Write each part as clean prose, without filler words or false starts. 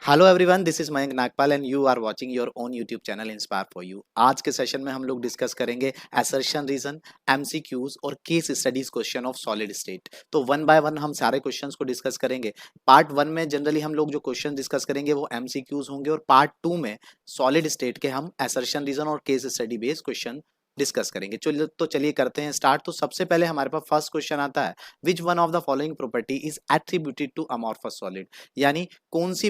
Hello everyone, this is Mayank Nagpal and you are watching your own YouTube channel inspire for you. आज के session में हम लोग discuss करेंगे असर्शन रीजन, एमसीक्यूज और case studies question of solid state. तो one by one हम सारे क्वेश्चंस को डिस्कस करेंगे। पार्ट वन में जनरली हम लोग जो क्वेश्चन डिस्कस करेंगे वो एमसीक्यूज होंगे और पार्ट टू में सॉलिड स्टेट के हम असर्शन रीजन और case study based question discuss करेंगे। चलिए करते हैं स्टार्ट। तो सबसे पहले हमारे पास फर्स्ट क्वेश्चन आता है, which one of the following property is attributed to amorphous solid, यानी कौन सी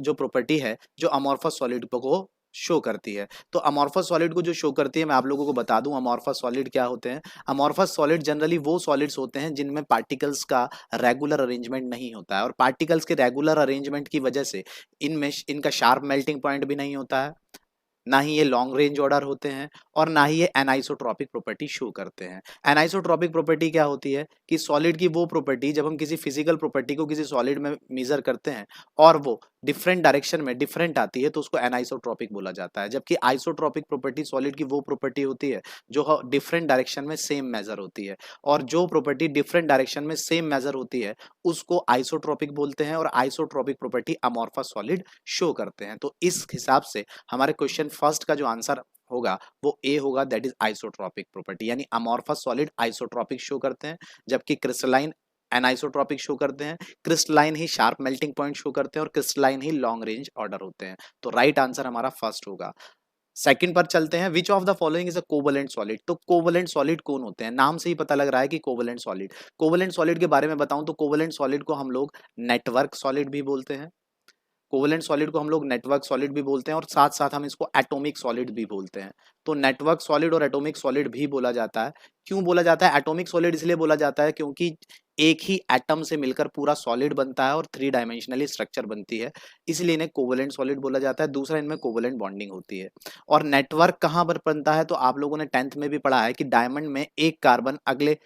जो प्रॉपर्टी है जो अमॉर्फस सॉलिड को शो करती है। तो अमॉर्फस सॉलिड को जो शो करती है, मैं आप लोगों को बता दूं अमॉर्फस सॉलिड क्या होते हैं। अमॉर्फस सॉलिड जनरली वो सॉलिड्स होते हैं जिनमें पार्टिकल्स का रेगुलर अरेंजमेंट नहीं होता है, और पार्टिकल्स के रेगुलर अरेंजमेंट की वजह से इनमें इनका शार्प मेल्टिंग पॉइंट भी नहीं होता है, ना ही ये लॉन्ग रेंज ऑर्डर होते हैं, और ना ही ये एनाइसोट्रॉपिक प्रॉपर्टी शो करते हैं। एनाइसोट्रॉपिक प्रॉपर्टी क्या होती है कि सॉलिड की वो प्रॉपर्टी, जब हम किसी फिजिकल प्रॉपर्टी को किसी सॉलिड में मेजर करते हैं और वो डिफरेंट डायरेक्शन में डिफरेंट आती है तो उसको एनाइसोट्रॉपिक बोला जाता है। जबकि आइसोट्रॉपिक प्रॉपर्टी सॉलिड की वो प्रॉपर्टी होती है जो डिफरेंट डायरेक्शन में सेम मेजर होती है, और जो प्रॉपर्टी डिफरेंट डायरेक्शन में सेम मेजर होती है उसको आइसोट्रॉपिक बोलते हैं, और isotropic property amorphous solid show करते हैं। तो इस हिसाब से हमारे क्वेश्चन फर्स्ट का जो आंसर होगा वो ए होगा, दैट इज आइसोट्रॉपिक प्रॉपर्टी, यानी अमॉर्फस सॉलिड आइसोट्रॉपिक शो करते हैं जबकि क्रिस्टलाइन एनाइसोट्रॉपिक शो करते हैं। क्रिस्टलाइन ही शार्प मेल्टिंग पॉइंट शो करते हैं और क्रिस्टलाइन ही लॉन्ग रेंज ऑर्डर होते हैं। तो राइट आंसर हमारा फर्स्ट होगा। सेकंड पर चलते हैं, which of the following is a covalent solid. तो कोवलेंट सॉलिड कौन होते हैं, नाम से ही पता लग रहा है कि कोवलेंट सॉलिड। कोवलेंट सॉलिड के बारे में बताऊं तो कोवलेंट सॉलिड को हम लोग नेटवर्क सॉलिड भी बोलते हैं, कोवलेंट सॉलिड को हम लोग नेटवर्क सॉलिड भी बोलते हैं, और साथ साथ हम इसको एटॉमिक सॉलिड भी बोलते हैं। तो नेटवर्क सॉलिड और एटॉमिक सॉलिड भी बोला जाता है। क्यों बोला जाता है एटॉमिक सॉलिड, इसलिए बोला जाता है क्योंकि एक ही एटम से मिलकर पूरा सॉलिड बनता है और थ्री डायमेंशनली स्ट्रक्चर बनती है, इसलिए इन्हें कोवलेंट सॉलिड बोला जाता है। दूसरा, इनमें कोवलेंट बॉन्डिंग होती है। और नेटवर्क कहाँ पर बनता है, तो आप लोगों ने 10th में भी पढ़ा है कि डायमंड में एक कार्बन अगले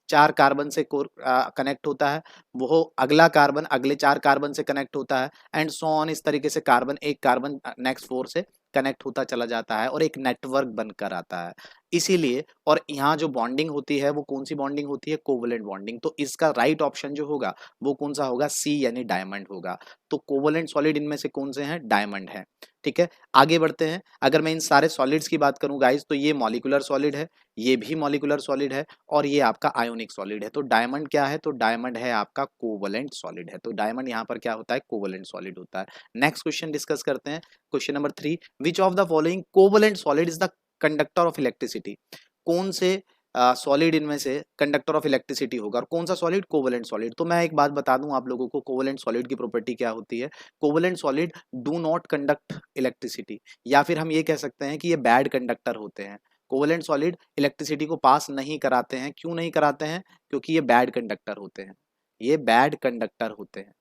4 कार्बन से कनेक्ट होता है, वो अगला कार्बन अगले 4 कार्बन से कनेक्ट होता है, एंड सो ऑन। इस तरीके से कार्बन एक कार्बन नेक्स्ट 4 से कनेक्ट होता चला जाता है और एक नेटवर्क बनकर आता है। इसीलिए, और यहाँ जो बॉन्डिंग होती है वो कौन सी बॉन्डिंग होती है, कोवलेंट बॉन्डिंग। तो इसका राइट ऑप्शन जो होगा वो कौन सा होगा, सी यानी डायमंड होगा। तो कोवलेंट सॉलिड इनमें से कौन से हैं, डायमंड है। ठीक है, आगे बढ़ते हैं। अगर मैं इन सारे सॉलिड्स की बात करूं गाइस, तो ये मॉलिक्यूलर सॉलिड है, ये भी मॉलिक्यूलर सॉलिड है, और ये आपका आयोनिक सॉलिड है। तो डायमंड क्या है, तो डायमंड है आपका कोवलेंट सॉलिड है। तो डायमंड यहाँ पर क्या होता है, कोवलेंट सॉलिड होता है। नेक्स्ट क्वेश्चन डिस्कस करते हैं, question number 3, which of the following covalent solid is the conductor of electricity. कौन से सॉलिड इनमें से कंडक्टर ऑफ इलेक्ट्रिसिटी होगा, और कौन सा सॉलिड, कोवलेंट सॉलिड। तो मैं एक बात बता दूं आप लोगों को, कोवलेंट सॉलिड की प्रॉपर्टी क्या होती है। Covalent solid do not conduct electricity, या फिर हम ये कह सकते हैं कि ये बैड कंडक्टर होते हैं। कोवलेंट सॉलिड इलेक्ट्रिसिटी को पास नहीं कराते हैं। क्यों नहीं कराते हैं, क्योंकि ये बैड कंडक्टर होते हैं, ये बैड कंडक्टर होते हैं।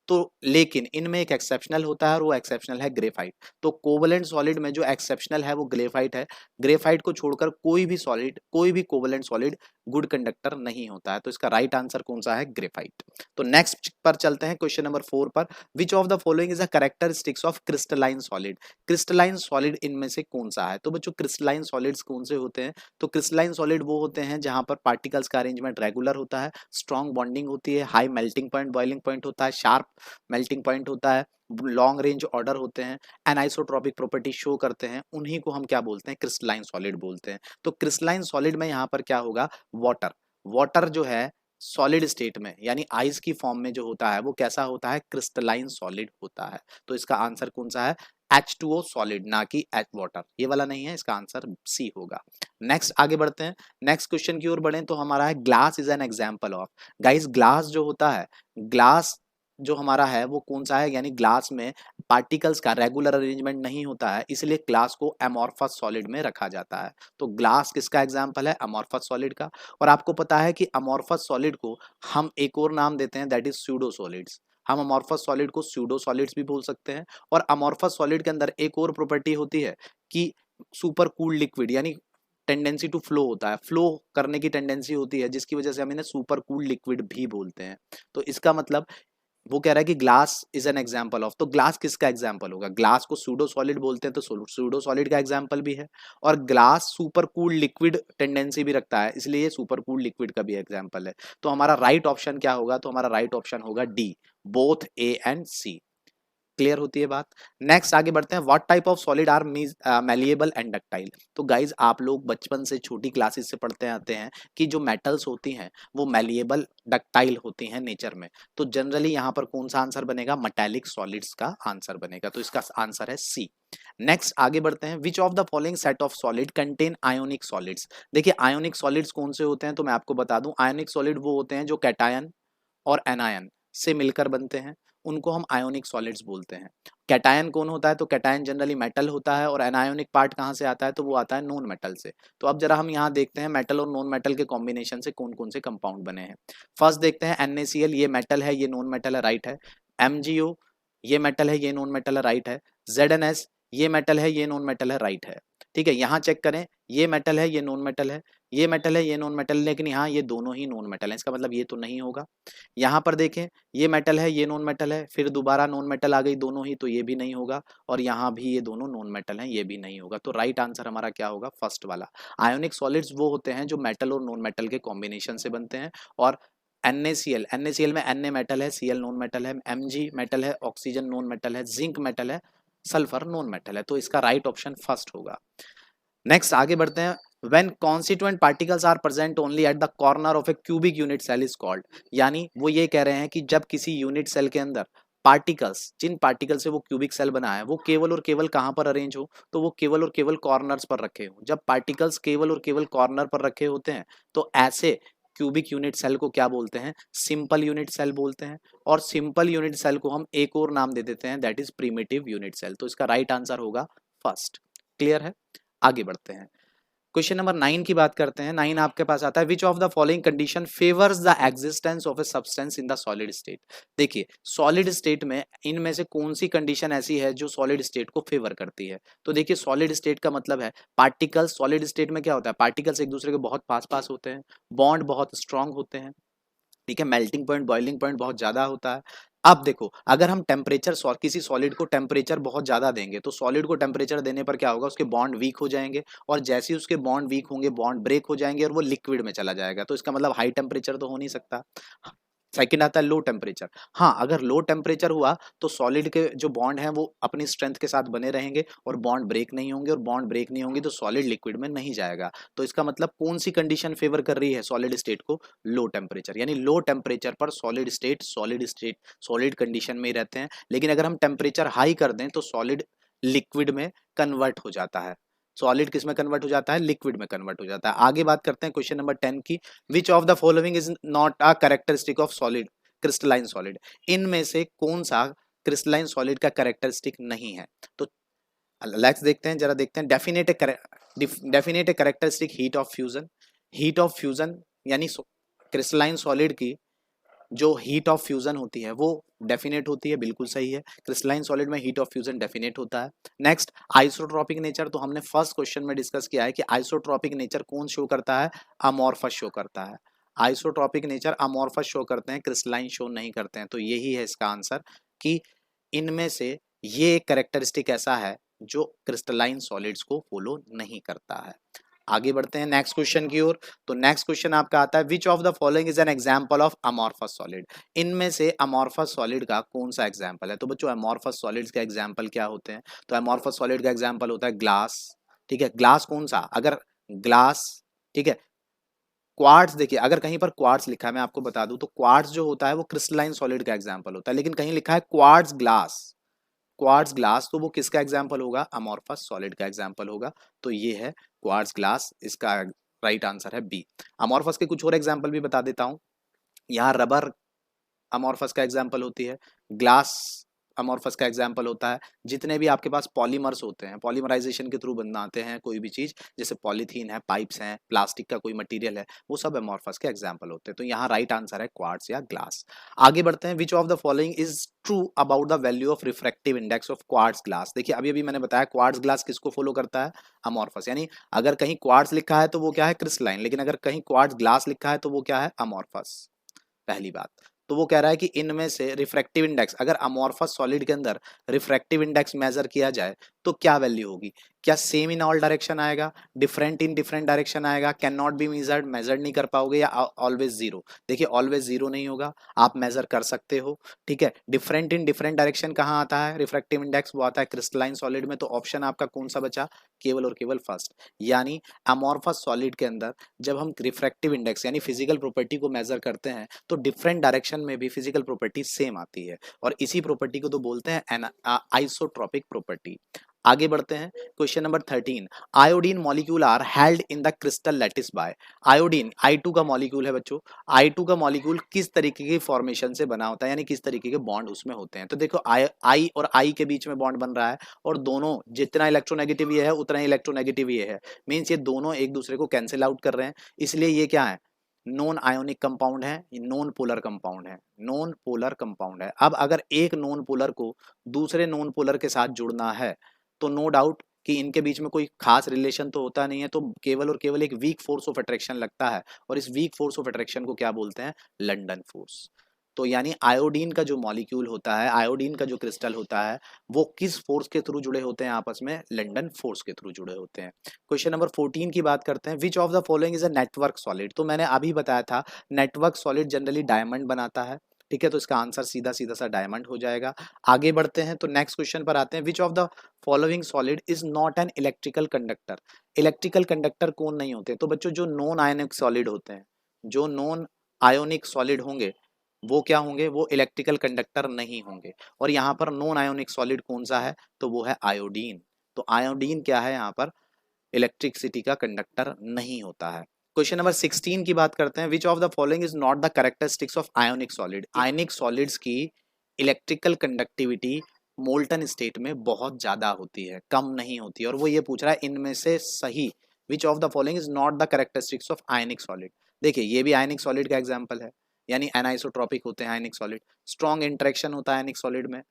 तो लेकिन इनमें एक एक्सेप्शनल होता है, और वो एक्सेप्शनल है ग्रेफाइट। तो कोवलेंट सॉलिड में जो एक्सेप्शनल है वो ग्रेफाइट है। ग्रेफाइट को छोड़कर कोई भी सॉलिड, कोई भी कोवलेंट सॉलिड गुड कंडक्टर नहीं होता है। तो इसका राइट आंसर कौन सा है, ग्रेफाइट। तो नेक्स्ट पर चलते हैं, क्वेश्चन नंबर 4 पर, विच of the following is a characteristics of crystalline solid. Crystalline solid इनमें से कौन सा है। तो बच्चों क्रिस्टलाइन सॉलिड्स कौन से होते हैं, तो क्रिस्टलाइन सॉलिड वो होते हैं जहां पर पार्टिकल्स का अरेंजमेंट रेगुलर होता है, स्ट्रॉन्ग बॉन्डिंग होती है, high melting point boiling point होता है, शार्प मेल्टिंग पॉइंट होता है, लॉन्ग रेंज ऑर्डर होते हैं, एनाइसोट्रॉपिक प्रॉपर्टी शो करते हैं, उन्हीं को हम क्या बोलते हैं, क्रिस्टलाइन सॉलिड बोलते हैं। तो क्रिस्टलाइन सॉलिड में यहाँ पर क्या होगा, वाटर। वाटर जो है सॉलिड स्टेट में यानी आइस की फॉर्म में जो होता है वो कैसा होता है, क्रिस्टलाइन सॉलिड होता है। तो इसका आंसर कौन सा है, H2O सॉलिड, ना कि एच वाटर, ये वाला नहीं है, इसका आंसर सी होगा। नेक्स्ट आगे बढ़ते हैं, नेक्स्ट क्वेश्चन की ओर बढ़े तो हमारा है, glass is an example of. Guys glass जो होता है, ग्लास जो हमारा है वो कौन सा है, यानी ग्लास में पार्टिकल्स का रेगुलर अरेंजमेंट नहीं होता है, इसलिए ग्लास को अमॉर्फस सॉलिड में रखा जाता है। तो ग्लास किसका एग्जांपल है, अमॉर्फस सॉलिड का। और आपको पता है कि अमॉर्फस सॉलिड को हम एक और नाम देते हैं, दैट इज स्यूडो सॉलिड्स। हम अमॉर्फस सॉलिड को स्यूडो सॉलिड्स भी बोल सकते हैं। और अमॉर्फस सॉलिड के अंदर एक और प्रॉपर्टी होती है कि सुपर कूल्ड लिक्विड, यानी टेंडेंसी टू फ्लो होता है, फ्लो करने की टेंडेंसी होती है, जिसकी वजह से हम इन्हें सुपर कूल्ड लिक्विड भी बोलते हैं। तो इसका मतलब वो कह रहा है कि glass is an example of. तो ग्लास किसका एग्जाम्पल होगा, ग्लास को सूडो सॉलिड बोलते हैं तो सूडो सॉलिड का एग्जाम्पल भी है, और glass super cooled liquid tendency भी रखता है, इसलिए सुपर कूल्ड लिक्विड का भी एग्जाम्पल है। तो हमारा राइट ऑप्शन क्या होगा, तो हमारा राइट ऑप्शन होगा D, both A and C. Clear होती है बात। नेक्स्ट आगे बढ़ते हैं, what type of solid are malleable and ductile. तो गाइज आप लोग बचपन से छोटी क्लासेस से पढ़ते आते हैं कि जो मेटल्स होती हैं वो मैलिएबल डक्टाइल होती हैं नेचर में। तो जनरली यहाँ पर कौन सा आंसर बनेगा, मेटालिक सॉलिड्स का आंसर बनेगा, तो इसका आंसर है सी। नेक्स्ट आगे बढ़ते हैं, which of the following set of solid contain ionic solids. देखिए आयोनिक सॉलिड्स कौन से होते हैं, तो मैं आपको बता दूं, आयोनिक सॉलिड वो होते हैं जो कैटायन और एनायन से मिलकर बनते हैं, उनको हम आयोनिक सॉलिड्स बोलते हैं। कैटायन कौन होता है, तो कैटायन जनरली मेटल होता है, और एनायोनिक पार्ट कहाँ से आता है, तो वो आता है नॉन मेटल से। तो अब जरा हम यहाँ देखते हैं मेटल और नॉन मेटल के कॉम्बिनेशन से कौन कौन से कंपाउंड बने हैं। फर्स्ट देखते हैं NaCl, ये मेटल है, ये नॉन मेटल है, राइट है। MgO, ये मेटल है, ये नॉन मेटल है, राइट है। ZnS, ये मेटल है, ये नॉन मेटल है, राइट है। ठीक है, यहाँ चेक करें, ये मेटल है, ये नॉन मेटल है, ये मेटल है, ये नॉन मेटल, लेकिन यहाँ ये दोनों ही नॉन मेटल है, इसका मतलब ये तो नहीं होगा। यहाँ पर देखें, ये मेटल है, ये नॉन मेटल है, फिर दोबारा नॉन मेटल आ गई दोनों ही, तो ये भी नहीं होगा, और यहाँ भी ये दोनों नॉन मेटल हैं, ये भी नहीं होगा। तो राइट आंसर हमारा क्या होगा, फर्स्ट वाला। आयोनिक सॉलिड्स वो होते हैं जो मेटल और नॉन मेटल के कॉम्बिनेशन से बनते हैं। और NaCl में Na मेटल है, Cl नॉन मेटल है, Mg मेटल है, ऑक्सीजन नॉन मेटल है, जिंक मेटल है, सल्फर नॉन मेटल है, तो इसका राइट ऑप्शन फर्स्ट होगा। नेक्स्ट आगे बढ़ते हैं, when constituent particles are present only at the corner of a cubic unit cell is called। यानी वो ये कह रहे हैं कि जब किसी यूनिट सेल के अंदर पार्टिकल्स, जिन पार्टिकल से वो क्यूबिक सेल बना है, वो केवल और केवल कहाँ पर अरेंज हो, तो वो केवल और केवल कॉर्नर्स पर रखे हो। जब पार्टिकल्स केवल और केवल कॉर्नर पर रखे होते हैं तो ऐसे क्यूबिक यूनिट सेल को क्या बोलते हैं, सिंपल यूनिट सेल बोलते हैं। और सिंपल यूनिट सेल को हम एक और नाम दे देते हैं, that is primitive unit cell. तो इसका राइट आंसर होगा फर्स्ट। क्लियर है, आगे बढ़ते हैं। क्वेश्चन नंबर 9 की बात करते हैं। 9 आपके पास आता है, which of the following condition favours the existence of a substance in the solid state. देखिए सॉलिड स्टेट में इनमें से कौन सी कंडीशन ऐसी है जो सॉलिड स्टेट को फेवर करती है। तो देखिए सॉलिड स्टेट का मतलब है पार्टिकल्स, सॉलिड स्टेट में क्या होता है, पार्टिकल्स एक दूसरे के बहुत पास पास होते हैं, बॉन्ड बहुत स्ट्रांग होते हैं, ठीक है, मेल्टिंग पॉइंट बॉइलिंग पॉइंट बहुत ज्यादा होता है। अब देखो अगर हम टेम्परेचर किसी सॉलिड को टेम्परेचर बहुत ज्यादा देंगे तो सॉलिड को टेम्परेचर देने पर क्या होगा, उसके बॉन्ड वीक हो जाएंगे, और जैसे ही उसके बॉन्ड वीक होंगे बॉन्ड ब्रेक हो जाएंगे और वो लिक्विड में चला जाएगा। तो इसका मतलब हाई टेम्परेचर तो हो नहीं सकता। सेकंड आता है लो टेम्परेचर। हाँ अगर लो टेम्परेचर हुआ तो सॉलिड के जो बॉन्ड हैं वो अपनी स्ट्रेंथ के साथ बने रहेंगे और बॉन्ड ब्रेक नहीं होंगे, और बॉन्ड ब्रेक नहीं होंगे तो सॉलिड लिक्विड में नहीं जाएगा। तो इसका मतलब कौन सी कंडीशन फेवर कर रही है सॉलिड स्टेट को, लो टेम्परेचर। यानी लो टेम्परेचर पर सॉलिड कंडीशन में ही रहते हैं। लेकिन अगर हम टेम्परेचर हाई कर दें तो सॉलिड लिक्विड में कन्वर्ट हो जाता है, सॉलिड किस में कन्वर्ट हो जाता है, लिक्विड में कन्वर्ट हो जाता है। आगे बात करते हैं क्वेश्चन नंबर 10 की, विच of the following is not a characteristic of solid crystalline solid. इनमें से कौन सा क्रिस्टलाइन सॉलिड का कैरेक्टरिस्टिक नहीं है। तो लेट्स देखते हैं, जरा देखते हैं, definite a characteristic heat of fusion. Heat of fusion यानी क्रिस्टलाइन सॉलिड की जो हीट ऑफ फ्यूजन होती है वो डेफिनेट होती है, बिल्कुल सही है, क्रिस्टलाइन सॉलिड में हीट ऑफ फ्यूजन डेफिनेट होता है। नेक्स्ट आइसोट्रोपिक नेचर, तो हमने फर्स्ट क्वेश्चन में डिस्कस किया है कि आइसोट्रोपिक नेचर कौन शो करता है, अमॉर्फस शो करता है। आइसोट्रोपिक नेचर अमॉर्फस शो करते हैं, क्रिस्टलाइन शो नहीं करते हैं। तो यही है इसका आंसर कि इनमें से ये एक कैरेक्टरिस्टिक ऐसा है जो क्रिस्टलाइन सॉलिड्स को फॉलो नहीं करता है। आगे बढ़ते हैं नेक्स्ट क्वेश्चन की ओर। तो नेक्स्ट क्वेश्चन आपका आता है, which of the following is an example of amorphous solid. इनमें से अमॉर्फस सॉलिड का कौन सा एग्जांपल है। तो बच्चों अमॉर्फस सॉलिड्स का एग्जांपल क्या होते हैं, तो अमॉर्फस सॉलिड का एग्जांपल होता है ग्लास, ठीक है, ग्लास कौन सा, अगर ग्लास, ठीक है, क्वार्ट्स, देखिए अगर कहीं पर क्वार्ट्स लिखा है मैं आपको बता दूं तो क्वार्ट्स जो होता है वो क्रिस्टलाइन सॉलिड का एग्जांपल होता है, लेकिन कहीं लिखा है क्वार्ट्स ग्लास, क्वार्ट्स ग्लास, तो वो किसका एग्जांपल होगा, अमॉर्फस सॉलिड का एग्जांपल होगा। तो ये है क्वार्ट्स ग्लास, इसका राइट आंसर है बी। अमॉर्फस के कुछ और एग्जांपल भी बता देता हूं, यहाँ रबर अमॉर्फस का एग्जांपल होती है, ग्लास अमॉर्फस का एग्जांपल होता है। जितने भी आपके पास पॉलीमर्स होते हैं, पॉलीमराइजेशन के थ्रू बनाते हैं कोई भी चीज, जैसे पॉलीथीन है, पाइप्स हैं, प्लास्टिक का कोई मटेरियल है, वो सब अमॉर्फस के एग्जांपल होते हैं। तो यहाँ राइट आंसर है क्वार्ट्स या ग्लास। आगे बढ़ते हैं, which of the following is true about the value of refractive index of quartz glass. देखिए अभी अभी मैंने बताया क्वार्ट्स ग्लास किसको फॉलो करता है, अमॉर्फस। यानी अगर कहीं क्वार्ट्स लिखा है तो वो क्या है, क्रिस्टलाइन, लेकिन अगर कहीं क्वार्ट्स ग्लास लिखा है तो वो क्या है, अमॉर्फस। पहली बात तो वो कह रहा है कि इनमें से रिफ्रैक्टिव इंडेक्स, अगर अमॉर्फस सॉलिड के अंदर रिफ्रैक्टिव इंडेक्स मेजर किया जाए तो क्या वैल्यू होगी, क्या सेम इन ऑल डायरेक्शन आएगा, डिफरेंट इन डिफरेंट डायरेक्शन आएगा, can not be measured, measure नहीं कर पाओगे, या ऑलवेज जीरो? देखिए ऑलवेज जीरो नहीं होगा, आप मेजर कर सकते हो, ठीक है। डिफरेंट इन डिफरेंट डायरेक्शन कहाँ आता है, रिफ्रैक्टिव इंडेक्स वो आता है क्रिस्टलाइन सॉलिड में, तो ऑप्शन आपका कौन सा बचा, केवल और केवल फर्स्ट। यानी अमॉर्फस सॉलिड के अंदर जब हम रिफ्रैक्टिव इंडेक्स यानी फिजिकल प्रॉपर्टी को मेजर करते हैं तो डिफरेंट डायरेक्शन में भी फिजिकल प्रॉपर्टी सेम आती है, और इसी प्रॉपर्टी को तो बोलते हैं आइसोट्रोपिक प्रॉपर्टी। आगे बढ़ते हैं, question number 13, iodine molecule are held in the crystal lattice by. Iodine I2 का मॉलिक्यूल है बच्चों, I2 का मॉलिक्यूल किस तरीके की फॉर्मेशन से बना होता है, यानी किस तरीके के बॉन्ड उसमें होते हैं। तो देखो I और I के बीच में बॉन्ड बन रहा है, और दोनों जितना इलेक्ट्रोनेगेटिव ये है उतना ही इलेक्ट्रोनेगेटिव ये है, मीन्स ये दोनों एक दूसरे को कैंसिल आउट कर रहे हैं, इसलिए ये क्या है, नॉन आयोनिक कंपाउंड है, नॉन पोलर कंपाउंड है, नॉन पोलर कंपाउंड है। अब अगर एक नॉन पोलर को दूसरे नॉन पोलर के साथ जुड़ना है तो नो डाउट कि इनके बीच में कोई खास रिलेशन तो होता नहीं है, तो केवल और केवल एक वीक फोर्स ऑफ अट्रैक्शन लगता है, और इस वीक फोर्स ऑफ अट्रैक्शन को क्या बोलते हैं, लंडन फोर्स। तो यानी आयोडीन का जो मॉलिक्यूल होता है, आयोडीन का जो क्रिस्टल होता है, वो किस फोर्स के थ्रू जुड़े होते हैं आपस में, लंडन फोर्स के थ्रू जुड़े होते हैं। क्वेश्चन नंबर 14 की बात करते हैं, which of the following is a network solid. तो मैंने अभी बताया था नेटवर्क सॉलिड जनरली डायमंड बनाता है, ठीक है, तो इसका आंसर सीधा सीधा सा डायमंड हो जाएगा। आगे बढ़ते हैं तो नेक्स्ट क्वेश्चन पर आते हैं, which of the following solid is not an electrical conductor. Electrical conductor कौन नहीं होते, तो बच्चों जो नॉन आयोनिक सॉलिड होते हैं, जो नॉन आयोनिक सॉलिड होंगे वो क्या होंगे, वो इलेक्ट्रिकल कंडक्टर नहीं होंगे। और यहाँ पर नॉन आयोनिक सॉलिड कौन सा है, तो वो है आयोडीन। तो आयोडीन क्या है, यहाँ पर इलेक्ट्रिसिटी का कंडक्टर नहीं होता है। क्वेश्चन नंबर 16 की बात करते हैं, which of the following is not the characteristics of ionic solid. Ionic solids की इलेक्ट्रिकल कंडक्टिविटी मोल्टन स्टेट में बहुत ज्यादा होती है, कम नहीं होती है, और वो ये पूछ रहा है इनमें से सही, विच of the following is not the characteristics of ionic solid. देखिए ये भी आयोनिक सॉलिड का एग्जाम्पल है, यानी एनाइसोट्रॉपिक होते हैं आयोनिक सॉलिड, स्ट्रॉन्ग इंटरेक्शन होता है आयोनिक सॉलिड में,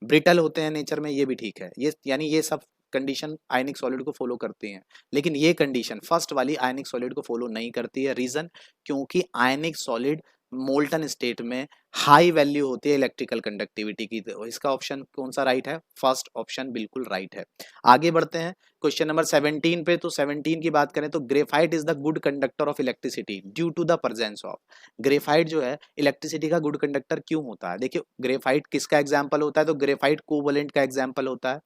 ब्रिटल होते हैं नेचर में, ये भी ठीक है, ये यानी ये सब कंडीशन आयनिक सॉलिड को फॉलो करती हैं, लेकिन ये कंडीशन फर्स्ट वाली आयनिक सॉलिड को फॉलो नहीं करती है। रीजन, क्योंकि आयनिक सॉलिड मोल्टन स्टेट में हाई वैल्यू होती है इलेक्ट्रिकल कंडक्टिविटी की, तो इसका ऑप्शन कौन सा राइट है, फर्स्ट ऑप्शन बिल्कुल राइट है। आगे बढ़ते हैं क्वेश्चन नंबर 17 पे, तो 17 की बात करें तो graphite is the good conductor of electricity due to the presence of. Graphite जो है इलेक्ट्रिसिटी का गुड कंडक्टर क्यों होता है, देखिए ग्रेफाइट किसका एग्जाम्पल होता है, तो ग्रेफाइट कोवलेंट का एग्जाम्पल होता है,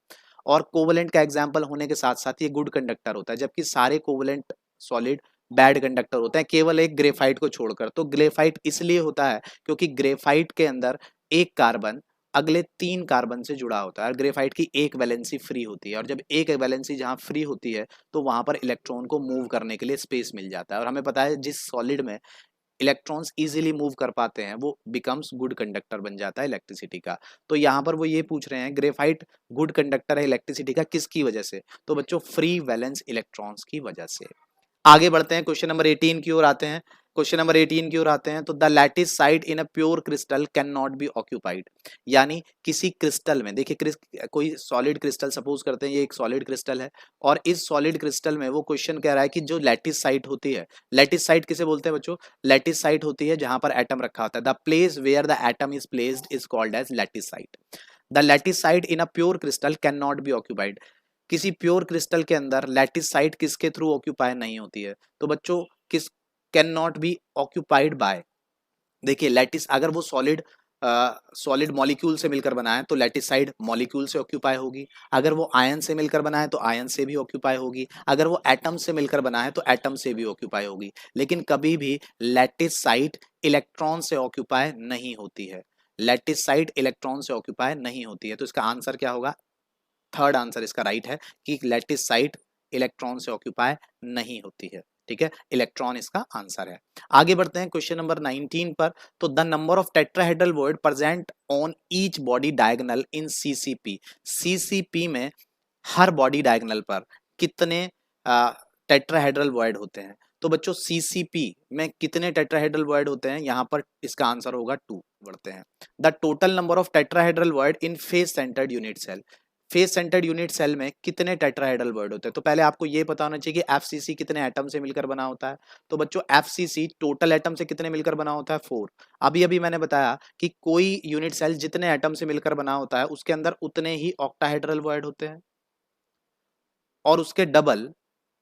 और कोवलेंट का एग्जाम्पल होने के साथ साथ ये गुड कंडक्टर होता है, जबकि सारे कोवलेंट सॉलिड बैड कंडक्टर होते हैं केवल एक ग्रेफाइट को छोड़कर। तो ग्रेफाइट इसलिए होता है क्योंकि ग्रेफाइट के अंदर एक कार्बन अगले 3 कार्बन से जुड़ा होता है, और ग्रेफाइट की एक वैलेंसी फ्री होती है, और जब एक वैलेंसी जहां फ्री होती है तो वहां पर इलेक्ट्रॉन को मूव करने के लिए स्पेस मिल जाता है, और हमें पता है जिस सॉलिड में इलेक्ट्रॉन्स इजीली मूव कर पाते हैं वो बिकम्स गुड कंडक्टर बन जाता है इलेक्ट्रिसिटी का। तो यहाँ पर वो ये पूछ रहे हैं ग्रेफाइट गुड कंडक्टर है इलेक्ट्रिसिटी का किसकी वजह से, तो बच्चों फ्री वैलेंस इलेक्ट्रॉन्स की वजह से। आगे बढ़ते हैं क्वेश्चन नंबर 18 की ओर आते हैं, क्वेश्चन नंबर 18 की ओर आते हैं, तो the lattice side in a pure crystal can not be occupied. यानी किसी क्रिस्टल में, देखिए कोई सॉलिड क्रिस्टल सपोज करते हैं, ये एक सॉलिड क्रिस्टल है, और इस सॉलिड क्रिस्टल में वो क्वेश्चन कह रहा है कि जो लैटिस साइट होती है, लैटिस साइट किसे बोलते हैं बच्चों, लैटिस साइट होती है जहां पर एटम रखा होता है, the place where the atom is placed is called as lattice site. The lattice site in a pure crystal can not be occupied. किसी प्योर क्रिस्टल के अंदर लैटिस साइट किसके थ्रू ऑक्यूपाई नहीं होती है, तो बच्चों किस, can not be occupied by. देखिए लैटिस अगर वो सॉलिड मॉलिक्यूल से मिलकर बना है तो लैटिस साइड मॉलिक्यूल से ऑक्यूपाई होगी, अगर वो आयन से मिलकर बना है तो आयन से भी ऑक्यूपाई होगी, अगर वो एटम से मिलकर बना है तो एटम से भी ऑक्यूपाई होगी, लेकिन कभी भी लैटिस साइट इलेक्ट्रॉन से ऑक्यूपाई नहीं होती है, लैटिस साइट इलेक्ट्रॉन से ऑक्यूपाई नहीं होती है। तो इसका आंसर क्या होगा, थर्ड आंसर इसका राइट है कि लैटिस साइट इलेक्ट्रॉन से ऑक्यूपाई नहीं होती है, ठीक है, इलेक्ट्रॉन इसका आंसर है। आगे बढ़ते हैं क्वेश्चन नंबर 19 पर, तो the number of tetrahedral word present on each body diagonal in CCP. CCP में हर बॉडी डायगोनल पर कितने टेट्राहेड्रल वर्ड होते हैं, तो बच्चों सीसीपी में कितने टेट्राहेड्रल वर्ड होते हैं, यहां पर इसका आंसर होगा 2। बढ़ते हैं, the total number of tetrahedral वर्ड in face centered unit cell. Face centered unit cell में कितने टेट्राहेड्रल वर्ड होते हैं, तो पहले आपको ये पता होना चाहिए कि एफसीसी कितने एटम से मिलकर बना होता है, तो बच्चों एफसीसी टोटल एटम से कितने मिलकर बना होता है, 4। अभी अभी मैंने बताया कि कोई यूनिट सेल जितने एटम से मिलकर बना होता है उसके अंदर उतने ही ऑक्टाहेड्रल वर्ड होते हैं। और उसके डबल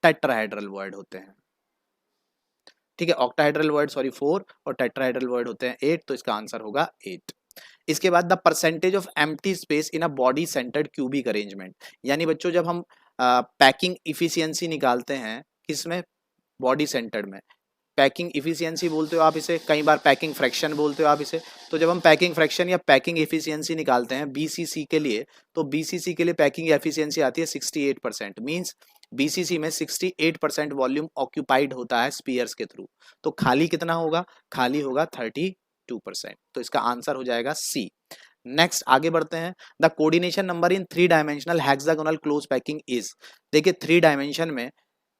टेट्राहेड्रल वर्ड होते हैं। ठीक है, ऑक्टाहेड्रल वर्ड सॉरी 4 और टेट्राहेड्रल वर्ड होते हैं 8, तो इसका आंसर होगा 8। इसके बाद the percentage of empty space in a body centred cubic arrangement, यानी बच्चों जब हम पैकिंग इफिशियंसी निकालते हैं किसमें, बॉडी सेंटर्ड में, पैकिंग इफिशियंसी बोलते हो आप इसे, कई बार पैकिंग फ्रैक्शन बोलते हो आप इसे। तो जब हम पैकिंग फ्रैक्शन या पैकिंग इफिशियंसी निकालते हैं बीसीसी के लिए, तो बीसीसी के लिए पैकिंग एफिशिएंसी आती है 68%। मींस बीसीसी में 68% वॉल्यूम ऑक्यूपाइड होता है स्पीयर्स के थ्रू। तो खाली कितना होगा, खाली होगा 32%। तो इसका आंसर हो जाएगा सी। नेक्स्ट आगे बढ़ते हैं। The coordination number in 3 dimensional hexagonal close packing is, देखिए 3 डायमेंशन में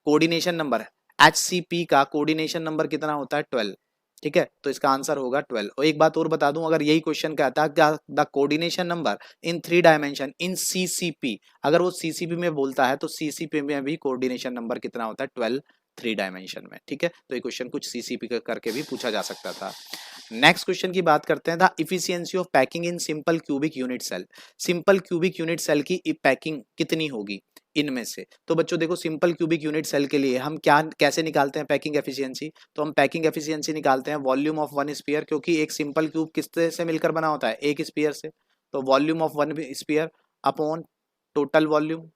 कोऑर्डिनेशन नंबर HCP का कोऑर्डिनेशन नंबर कितना होता है 12। ठीक है, तो इसका आंसर होगा 12। और एक बात और बता दूं, अगर यही क्वेश्चन कहता है the coordination number in 3 dimension in CCP, अगर वो CCP में बोलता है तो CCP में भी कोऑर्डिनेशन नंबर कितना होता है 12 3 डायमेंशन में। ठीक है, तो ये क्वेश्चन कुछ CCP करके भी पूछा जा सकता था। नेक्स्ट क्वेश्चन की बात करते हैं, the efficiency of packing in simple cubic unit cell, simple cubic unit cell की पैकिंग कितनी होगी इनमें से। तो बच्चों देखो सिंपल क्यूबिक यूनिट सेल के लिए हम क्या कैसे निकालते हैं पैकिंग एफिशिएंसी, तो हम पैकिंग एफिशिएंसी निकालते हैं वॉल्यूम ऑफ वन स्फीयर, क्योंकि एक सिंपल क्यूब किससे से मिलकर बना होता है, एक स्फीयर से। तो volume of one sphere upon total volume,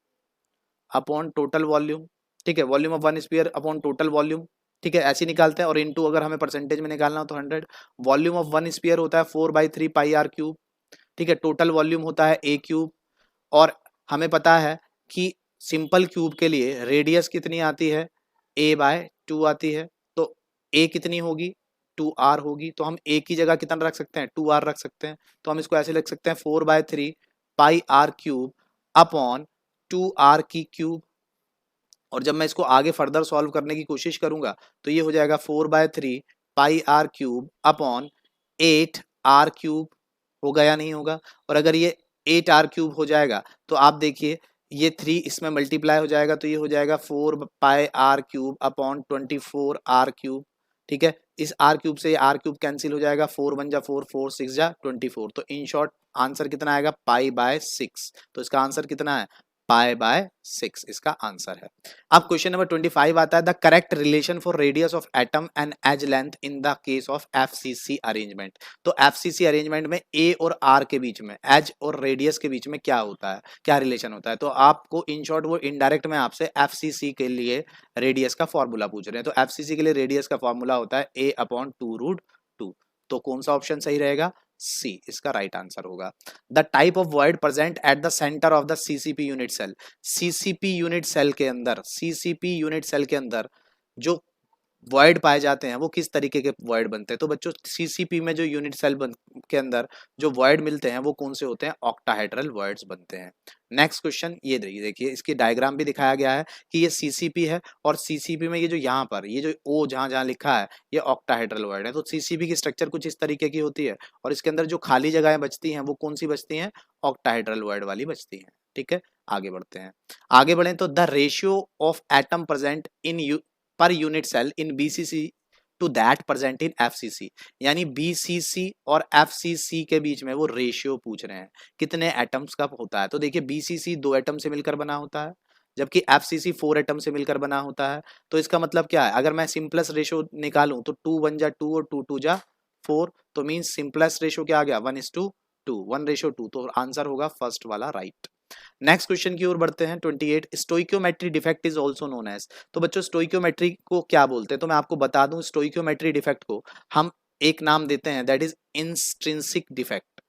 upon total volume. ठीक है, volume of one sphere upon total volume. ठीक है, ऐसे निकालते हैं। और इनटू अगर हमें परसेंटेज में निकालना हो तो 100। वॉल्यूम ऑफ वन स्फीयर होता है 4/3 पाई आर क्यूब। ठीक है, टोटल वॉल्यूम होता है ए क्यूब। और हमें पता है कि सिंपल क्यूब के लिए रेडियस कितनी आती है, a/2 आती है। तो a कितनी होगी, 2r होगी। तो हम a की जगह कितना रख सकते हैं, 2r रख सकते हैं। तो हम इसको ऐसे लिख सकते हैं 4/3 pi r cube upon 2r की क्यूब। और जब मैं इसको आगे फर्दर सॉल्व करने की कोशिश करूंगा तो ये हो जाएगा 4/3 pi r cube upon 8r cube. होगा या नहीं होगा। और अगर ये 8r क्यूब हो जाएगा तो आप देखिए ये 3 इसमें मल्टीप्लाई हो जाएगा, तो ये हो जाएगा 4 pi r cube upon 24r cube. ठीक है, इस r क्यूब से ये r क्यूब कैंसिल हो जाएगा, 4 1 जा 4, 4 6 जा 24। तो इन शॉर्ट आंसर कितना आएगा, पाई/6। तो इसका आंसर कितना है, पाई/6 इसका आंसर है। अब क्वेश्चन नंबर 25 आता है, the correct relation for radius of atom and edge length in the case of FCC arrangement. तो FCC अरेंजमेंट में A और R के बीच में, एज और रेडियस के बीच में क्या होता है, क्या रिलेशन होता है। तो आपको इन शॉर्ट वो इनडायरेक्ट में आपसे FCC के लिए रेडियस का फॉर्मूला पूछ रहे हैं। तो FCC के लिए रेडियस का फॉर्मूला होता है A/2√2। तो कौन सा ऑप्शन सही रहेगा, सी इसका राइट आंसर होगा। The type of void present at the centre of the CCP unit cell, CCP unit cell के अंदर, CCP यूनिट सेल के अंदर जो वॉइड पाए जाते हैं वो किस तरीके के वॉइड बनते हैं। तो बच्चों CCP में जो यूनिट सेल के अंदर जो वॉइड मिलते हैं वो कौन से होते हैं, ऑक्टाहेड्रल वॉइड्स बनते हैं। नेक्स्ट क्वेश्चन ये देखिए, इसकी डायग्राम भी दिखाया गया है कि ये CCP है और CCP में ये जो यहाँ पर ये जो O जहाँ जहाँ लिखा है ये ऑक्टाहेड्रल वॉइड है। तो CCP की स्ट्रक्चर कुछ इस तरीके की होती है और इसके अंदर जो खाली जगहें बचती हैं वो कौन सी बचती हैं, ऑक्टाहेड्रल वॉइड वाली बचती हैं। ठीक है, आगे बढ़ते हैं। आगे बढ़े तो the ratio of atom present in per unit cell in BCC to that present in FCC, यानी BCC और FCC के बीच में वो रेशियो पूछ रहे हैं कितने एटम्स का होता है। तो देखिए BCC 2 एटम से मिलकर बना होता है जबकि FCC 4 एटम से मिलकर बना होता है। तो इसका मतलब क्या है, अगर मैं सिंपलेस्ट रेशियो निकालूं तो 2 1 जा 2 और 2 2 जा 4। तो मींस सिंपलेस्ट रेशियो क्या आ गया, 1:2, 1:2। तो आंसर होगा फर्स्ट वाला राइट। नेक्स्ट क्वेश्चन की ओर बढ़ते हैं 28, stoichiometry defect is also known as. तो बच्चों स्टोइकियोमेट्री को क्या बोलते हैं, तो मैं आपको बता दूं स्टोइकियोमेट्री डिफेक्ट को हम एक नाम देते हैं, दैट इज इंस्ट्रिंसिक डिफेक्ट।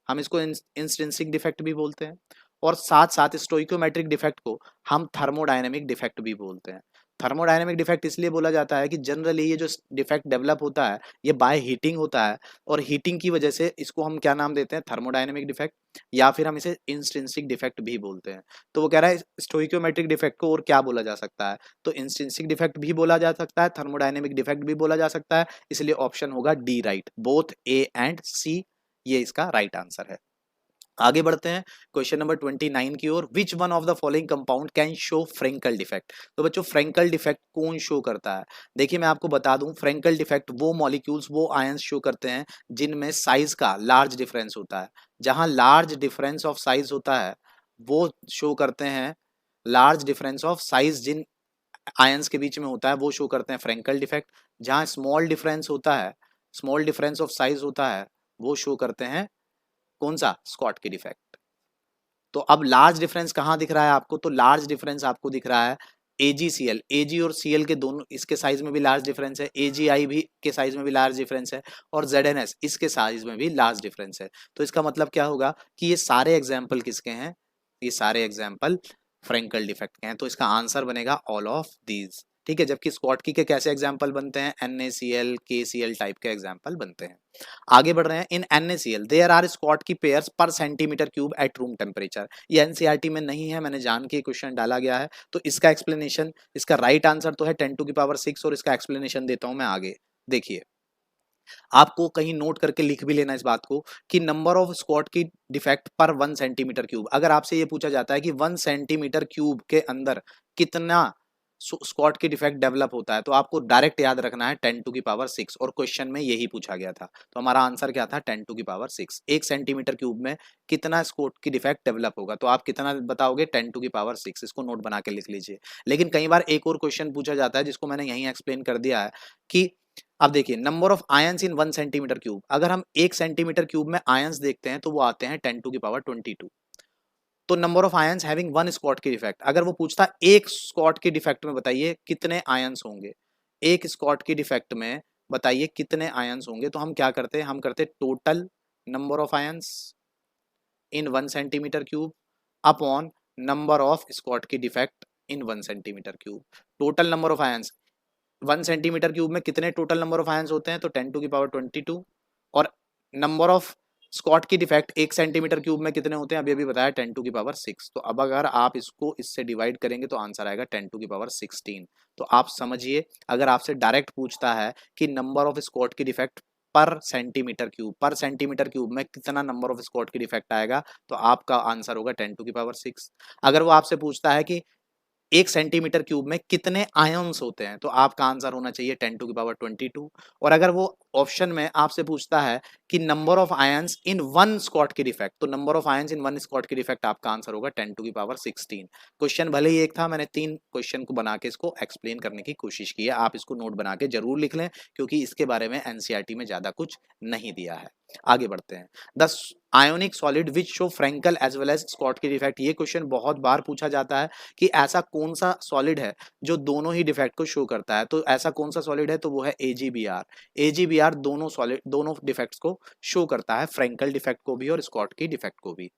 हम इसको इंस्ट्रिंसिक डिफेक्ट भी बोलते हैं और साथ साथ स्टोइकियोमेट्रिक डिफेक्ट को हम थर्मोडायनेमिक डिफेक्ट भी बोलते हैं। थर्मोडायनेमिक डिफेक्ट इसलिए बोला जाता है कि जनरली ये जो डिफेक्ट डेवलप होता है ये बाय हीटिंग होता है और हीटिंग की वजह से इसको हम क्या नाम देते हैं, थर्मोडायनेमिक डिफेक्ट, या फिर हम इसे इंस्ट्रिंसिक डिफेक्ट भी बोलते हैं। तो वो कह रहा है स्टोइकियोमेट्रिक डिफेक्ट को और क्या बोला जा सकता है, तो इंस्ट्रिंसिक डिफेक्ट भी बोला जा सकता है, थर्मोडायनेमिक डिफेक्ट भी बोला जा सकता है। इसलिए ऑप्शन होगा D right, both A and C ये इसका राइट आंसर है। आगे बढ़ते हैं क्वेश्चन नंबर 29 की ओर, which one of the following compound can show Frenkel defect. तो बच्चों फ्रेंकल डिफेक्ट कौन शो करता है, देखिए मैं आपको बता दूं फ्रेंकल डिफेक्ट वो मॉलिक्यूल्स वो आयंस शो करते हैं जिनमें साइज का लार्ज डिफरेंस होता है। जहां लार्ज डिफरेंस ऑफ साइज होता है वो शो करते हैं लार्ज डिफरेंस ऑफ साइज जिन आयंस के बीच में होता है वो शो करते हैं फ्रेंकल डिफेक्ट। जहां स्मॉल डिफरेंस होता है, स्मॉल डिफरेंस ऑफ साइज होता है, वो शो करते हैं कौन सा, स्कॉटकी डिफेक्ट। तो अब लार्ज डिफरेंस कहाँ दिख रहा है आपको, तो लार्ज डिफरेंस आपको दिख रहा है AgCl, Ag और Cl के दोनों इसके साइज में भी लार्ज डिफरेंस है, AgI भी के साइज में भी लार्ज डिफरेंस है, और ZnS इसके साइज में भी लार्ज डिफरेंस है। तो इसका मतलब क्या होगा कि ये सारे एग्जाम्पल किसके हैं, ये सारे एग्जाम्पल फ्रेंकल डिफेक्ट के हैं। तो इसका आंसर बनेगा ऑल ऑफ दीज। ठीक है, जबकि स्कॉटकी के कैसे एग्जाम्पल बनते हैं, NaCl KCl टाइप के एग्जाम्पल बनते हैं। आगे बढ़ रहे हैं। In NaCl there are Schottky pairs per centimetre cube at room temperature. ये एनसीईआरटी में नहीं है, मैंने जान के क्वेश्चन डाला गया है। तो इसका एक्सप्लेनेशन, इसका राइट आंसर तो है 10⁶ और इसका एक्सप्लेनेशन देता हूं मैं आगे। देखिए, आपको कहीं नोट करके लिख भी लेना इस बात को कि नंबर ऑफ स्कॉटकी डिफेक्ट पर 1 सेंटीमीटर क्यूब। अगर आपसे ये पूछा जाता है कि 1 सेंटीमीटर क्यूब के अंदर कितना स्कॉट की डिफेक्ट डेवलप होता है, तो आपको डायरेक्ट याद रखना है 10⁶ और क्वेश्चन में यही पूछा गया था। तो हमारा आंसर क्या था, 10⁶। 1 सेंटीमीटर क्यूब में कितना स्कॉट की डिफेक्ट डेवलप होगा, तो आप कितना बताओगे, 10⁶। इसको नोट बना के लिख लीजिए। लेकिन कई बार एक और क्वेश्चन पूछा जाता है जिसको मैंने यहीं एक्सप्लेन कर दिया है कि अब देखिए, number of ions in 1 centimetre cube. अगर हम 1 सेंटीमीटर क्यूब में आयंस देखते हैं तो वो आते हैं 10⁻22। तो number of ions having 1 Schottky defect, अगर वो पूछता एक स्कॉट की डिफेक्ट में बताइए कितने आयंस होंगे, एक स्कॉट की डिफेक्ट में बताइए कितने आयंस होंगे, तो हम क्या करते हैं, हम करते total number of ions in 1 centimetre cube upon number of Schottky defect in 1 centimetre cube. Total number of ions 1 centimetre cube में कितने टोटल नंबर ऑफ आयंस होते हैं, तो 10⁻22। और number of Schottky defect 1 centimetre cube में कितने होते हैं, अभी अभी बताया 10⁶। तो अब अगर आप इसको इससे डिवाइड करेंगे तो आंसर आएगा 10⁻16। तो आप समझिए, अगर आपसे डायरेक्ट पूछता है कि number of Schottky defect पर सेंटीमीटर क्यूब में कितना number of Schottky defect आएगा, तो आपका आंसर होगा 10⁶। अगर वो आपसे पूछता है कि 1 सेंटीमीटर क्यूब में कितने आयंस होते हैं, तो आपका आंसर होना चाहिए 10⁻22। और अगर वो ऑप्शन में आपसे पूछता है कि number of ions in 1 Schottky defect, तो number of ions in 1 Schottky defect आपका आंसर होगा 10⁻16। क्वेश्चन भले ही एक था, मैंने 3 क्वेश्चन को बना के इसको एक्सप्लेन करने की कोशिश की है। आप इसको नोट बना के जरूर लिख लें, क्योंकि इसके बारे में एनसीईआरटी में ज्यादा कुछ नहीं दिया है। आगे बढ़ते हैं। The ionic solid which show Frenkel as well as Schottky defect. ये क्वेश्चन बहुत बार पूछा जाता है कि ऐसा कौन सा सॉलिड है जो दोनों ही डिफेक्ट को शो करता है। तो ऐसा कौन सा सॉलिड है, तो वो है AgBr। AgBr दोनों सॉलिड, दोनों डिफेक्ट्स को शो करता है, फ्रेंकल डिफेक्ट को भी और स्कॉट की डिफेक्ट को भी।